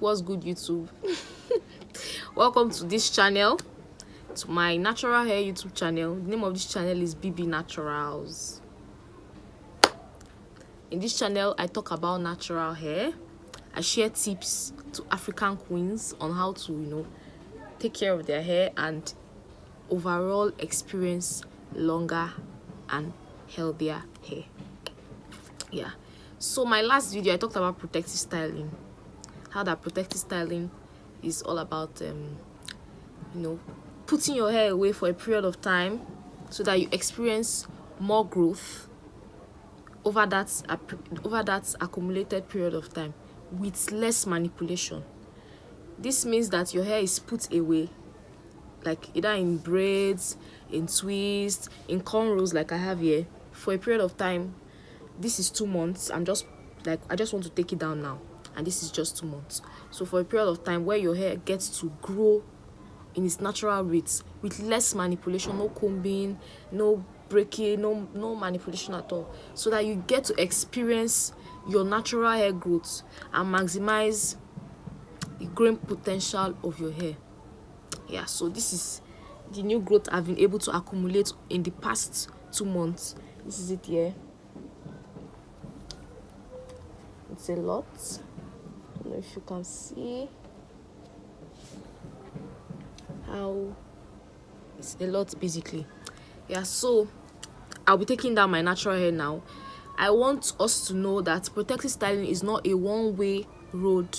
What's good, YouTube? Welcome to this channel, to my natural hair YouTube channel. The name of this channel is BB Naturals. In this channel, I talk about natural hair. I share tips to African queens on how to, take care of their hair and overall experience longer and healthier hair. Yeah. So my last video, I talked about protective styling. How that protective styling is all about, putting your hair away for a period of time so that you experience more growth over that accumulated period of time with less manipulation. This means that your hair is put away, like either in braids, in twists, in cornrows like I have here, for a period of time. This is 2 months. I just want to take it down now, and this is just 2 months. So for a period of time where your hair gets to grow in its natural rates with less manipulation, no combing, no breaking, no manipulation at all, so that you get to experience your natural hair growth and maximize the growing potential of your hair. Yeah, so this is the new growth I've been able to accumulate in the past 2 months. This is it here. It's a lot. I don't know if you can see how it's a lot, basically. Yeah, so I'll be taking down my natural hair now. I want us to know that protective styling is not a one-way road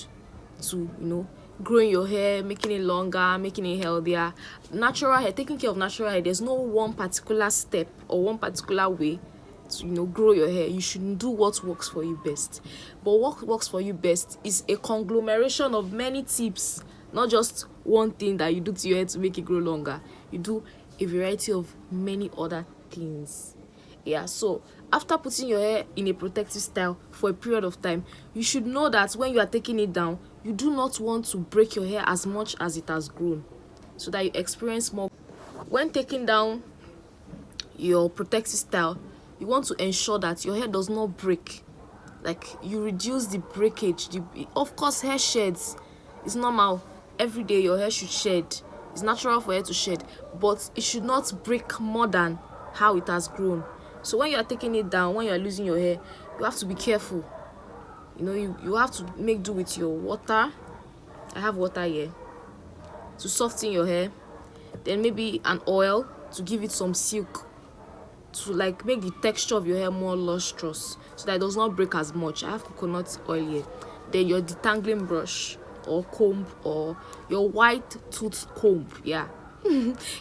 to growing your hair, making it longer, making it healthier. Natural hair, taking care of natural hair, there's no one particular step or one particular way to grow your hair. You should do what works for you best. But what works for you best is a conglomeration of many tips, not just one thing that you do to your hair to make it grow longer. You do a variety of many other things. Yeah, so after putting your hair in a protective style for a period of time, you should know that when you are taking it down, you do not want to break your hair as much as it has grown, so that you experience more. When taking down your protective style, you want to ensure that your hair does not break. Like, you reduce the breakage. Of course, hair sheds. It's normal. Every day your hair should shed. It's natural for hair to shed, but it should not break more than how it has grown. So when you are taking it down, when you are losing your hair, you have to be careful. You have to make do with your water. I have water here to soften your hair. Then maybe an oil to give it some silk, to make the texture of your hair more lustrous so that it does not break as much. I have coconut oil here. Then your detangling brush or comb, or your white tooth comb. Yeah.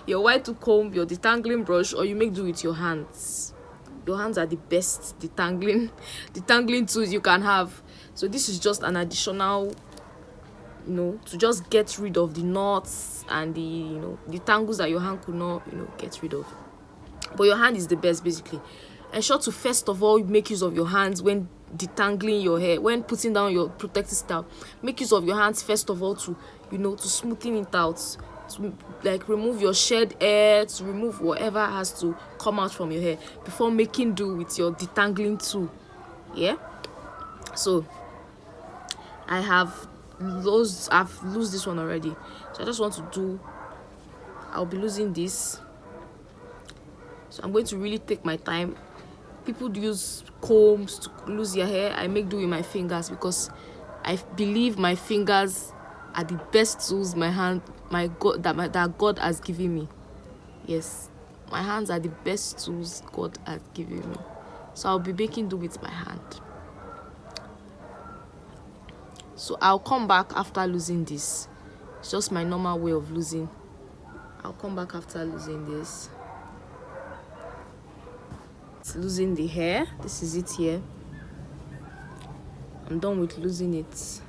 Your white tooth comb, your detangling brush, or you make do with your hands. Your hands are the best detangling tools you can have. So this is just an additional, to just get rid of the knots and the tangles that your hand could not, get rid of. But your hand is the best, basically. Ensure to first of all make use of your hands when detangling your hair, when putting down your protective style. Make use of your hands first of all to to smoothen it out, to remove your shed hair, to remove whatever has to come out from your hair before making do with your detangling tool. Yeah. So I've lost this one already, so I just want to I'll be losing this. So I'm going to really take my time. People use combs to lose their hair. I make do with my fingers because I believe my fingers are the best tools that God has given me. Yes, my hands are the best tools God has given me. So I'll be making do with my hand. So I'll come back after losing this. It's just my normal way of losing. I'll come back after losing this. It's losing the hair. This is it here. I'm done with losing it.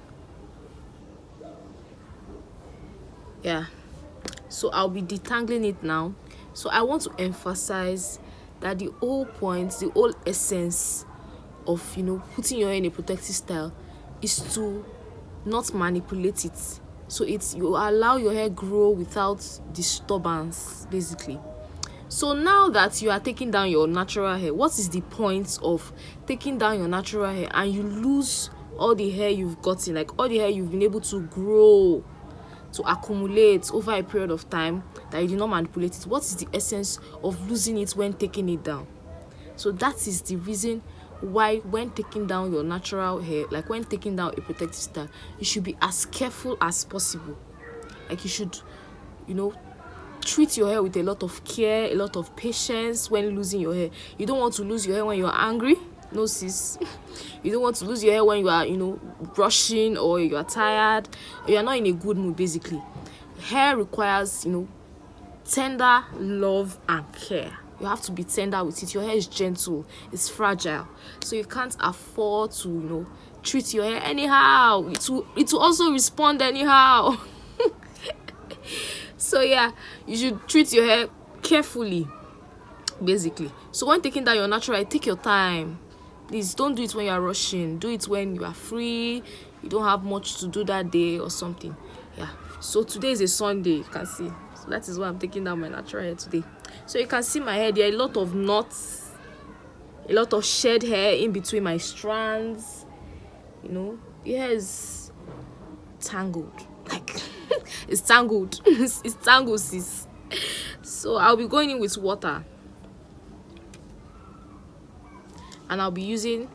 Yeah. So I'll be detangling it now. So I want to emphasize that the whole point, the whole essence of putting your hair in a protective style is to not manipulate it. So you allow your hair grow without disturbance, basically. So now that you are taking down your natural hair, what is the point of taking down your natural hair and you lose all the hair you've gotten, like all the hair you've been able to grow, to accumulate over a period of time, that you did not manipulate it. What is the essence of losing it when taking it down? So that is the reason why when taking down your natural hair, like when taking down a protective style, you should be as careful as possible. Like you should, treat your hair with a lot of care, a lot of patience when losing your hair. You don't want to lose your hair when you're angry. No, sis. You don't want to lose your hair when you are, rushing, or you are tired, or you are not in a good mood, basically. Hair requires, tender love and care. You have to be tender with it. Your hair is gentle, it's fragile, so you can't afford to, treat your hair anyhow. It will also respond anyhow. So yeah, you should treat your hair carefully, basically. So when taking down your natural hair, take your time. Please don't do it when you are rushing. Do it when you are free, you don't have much to do that day or something. Yeah. So today is a Sunday, you can see. So that is why I'm taking down my natural hair today. So you can see my hair, there are a lot of knots, a lot of shed hair in between my strands. The hair is tangled. Like it's tangled. It's tangled, sis. So I'll be going in with water, and I'll be using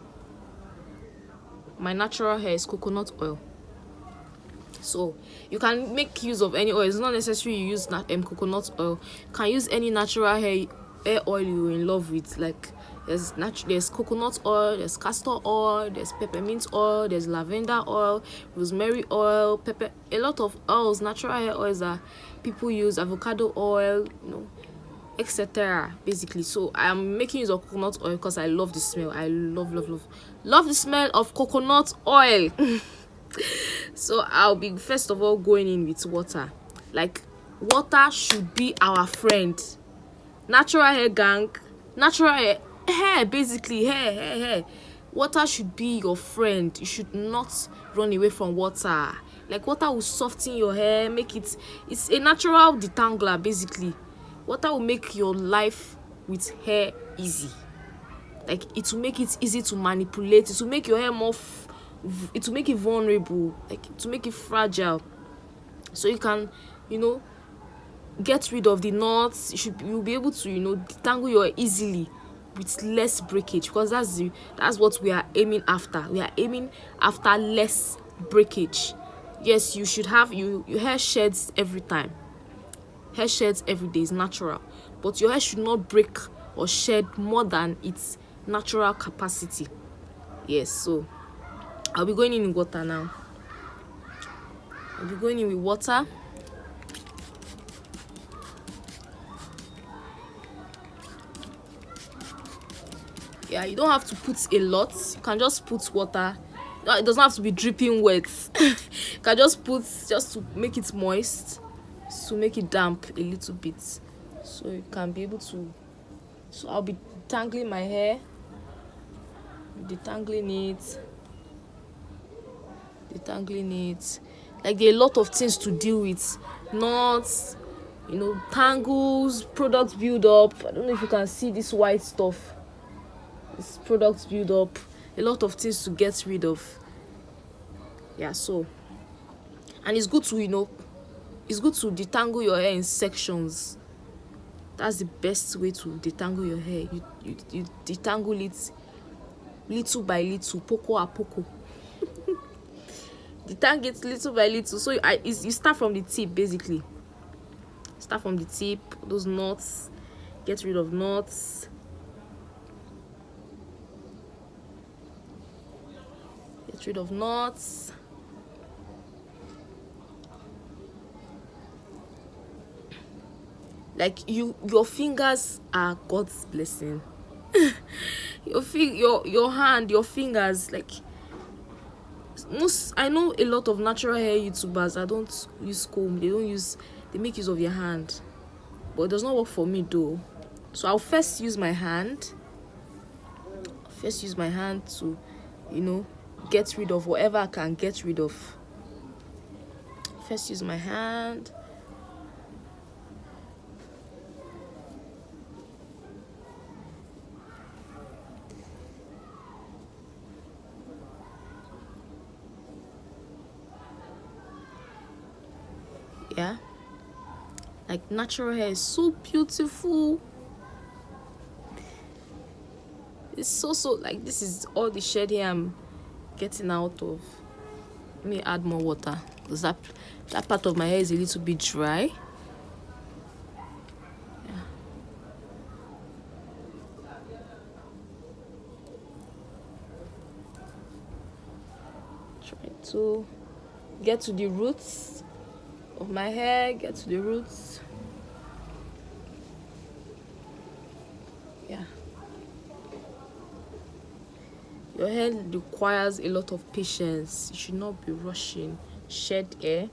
my natural hair is coconut oil. So you can make use of any oil. It's not necessary you use coconut oil. You can use any natural hair oil you're in love with. Like there's coconut oil, there's castor oil, there's peppermint oil, there's lavender oil, rosemary oil, pepper, a lot of oils, natural hair oils that people use, avocado oil, etc. basically. So I'm making use of coconut oil because I love the smell. I love the smell of coconut oil. So I'll be first of all going in with water. Like, water should be our friend. Natural hair gang, natural hair basically, hair. Water should be your friend. You should not run away from water. Like, water will soften your hair, it's a natural detangler basically. Water will make your life with hair easy. Like, it will make it easy to manipulate. It will make your hair more it will make it vulnerable, like to make it fragile, so you can get rid of the knots. You'll be able to detangle your hair easily with less breakage, because that's what we are aiming after. We are aiming after less breakage. Yes, you should have your hair sheds every time. Hair sheds every day is natural, but your hair should not break or shed more than its natural capacity. Yes, so I'll be going in with water now. I'll be going in with water. Yeah, you don't have to put a lot. You can just put water. It doesn't have to be dripping wet. You can just put, just to make it moist, to make it damp a little bit, so you can be able to. So I'll be tangling my hair, detangling it. Like, there are a lot of things to deal with. Knots, tangles, products build up. I don't know if you can see this white stuff. This products build up. A lot of things to get rid of. Yeah, so, and it's good to detangle your hair in sections. That's the best way to detangle your hair. You detangle it little by little, poco a poco. Detangle it little by little. So you start from the tip, basically. Start from the tip. Those knots, get rid of knots. Get rid of knots. Like, your fingers are God's blessing. your hand, your fingers, like, I know a lot of natural hair YouTubers that don't use comb. They make use of their hand, but it does not work for me though. So I'll first use my hand. To get rid of whatever I can get rid of. First use my hand. Yeah, like natural hair is so beautiful. It's so like, this is all the shed hair I'm getting out of. Let me add more water because that part of my hair is a little bit dry. Yeah. Try to get to the roots of my hair, get to the roots. Yeah. Your hair requires a lot of patience. You should not be rushing. Shed hair.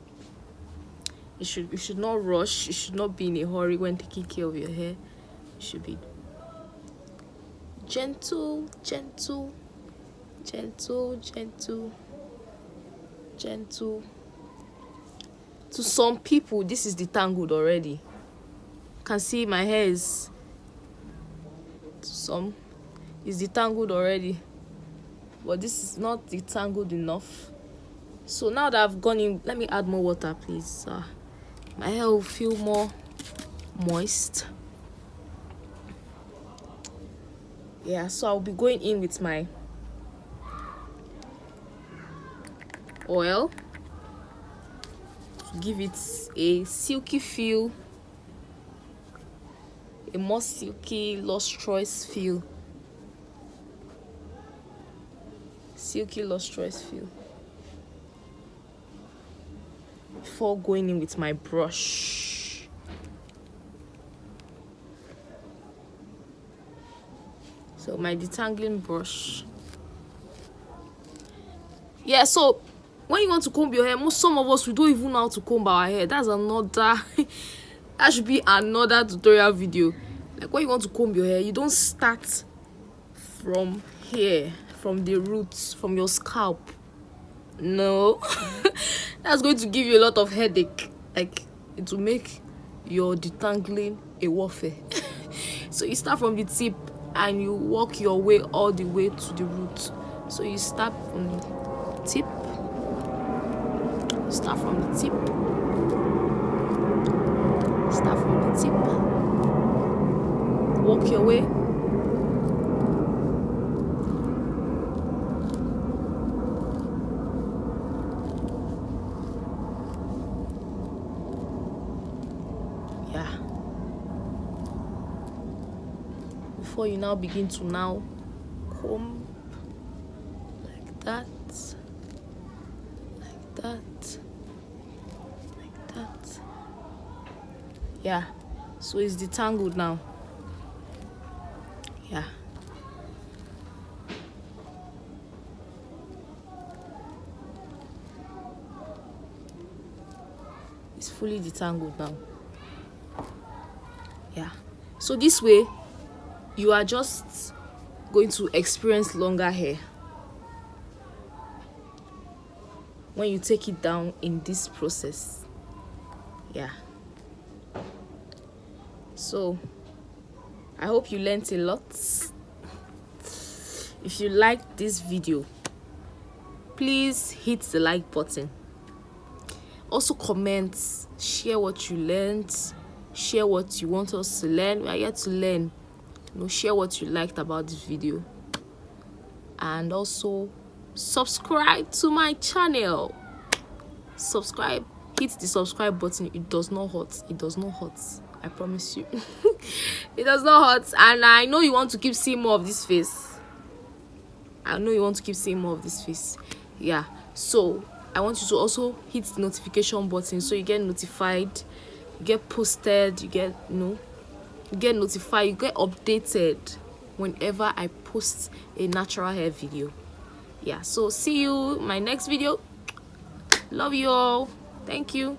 You should not rush. You should not be in a hurry when taking care of your hair. You should be gentle, gentle, gentle, gentle, gentle. To some people, this is detangled already. You can see my hair is, to some, is detangled already. But this is not detangled enough. So now that I've gone in, let me add more water, please. My hair will feel more moist. Yeah, so I'll be going in with my oil to give it a silky feel, a more silky, lustrous feel. Silky, lustrous feel. Before going in with my brush. So my detangling brush. Yeah, so when you want to comb your hair, some of us, we don't even know how to comb our hair. That's another that should be another tutorial video. Like, when you want to comb your hair, you don't start from here, from the roots, from your scalp. No. That's going to give you a lot of headache. Like, it will make your detangling a warfare. So you start from the tip and you walk your way all the way to the root. So you start from the tip. Start from the tip. Start from the tip. Walk your way. Yeah. Before you now begin to now comb like that. Like that. Like that. Yeah. So it's detangled now. Yeah. It's fully detangled now. Yeah. So this way, you are just going to experience longer hair when you take it down in this process. Yeah. So I hope you learned a lot. If you liked this video, please hit the like button. Also comment, share what you learned, share what you want us to learn. We are here to learn. Share what you liked about this video, and also subscribe to my channel. Subscribe, hit the subscribe button. It does not hurt. It does not hurt. I promise you. It does not hurt. And I know you want to keep seeing more of this face. I know you want to keep seeing more of this face. Yeah. So I want you to also hit the notification button so you get notified, you get posted, you get you get notified, you get updated whenever I post a natural hair video. Yeah. So see you in my next video. Love you all. Thank you.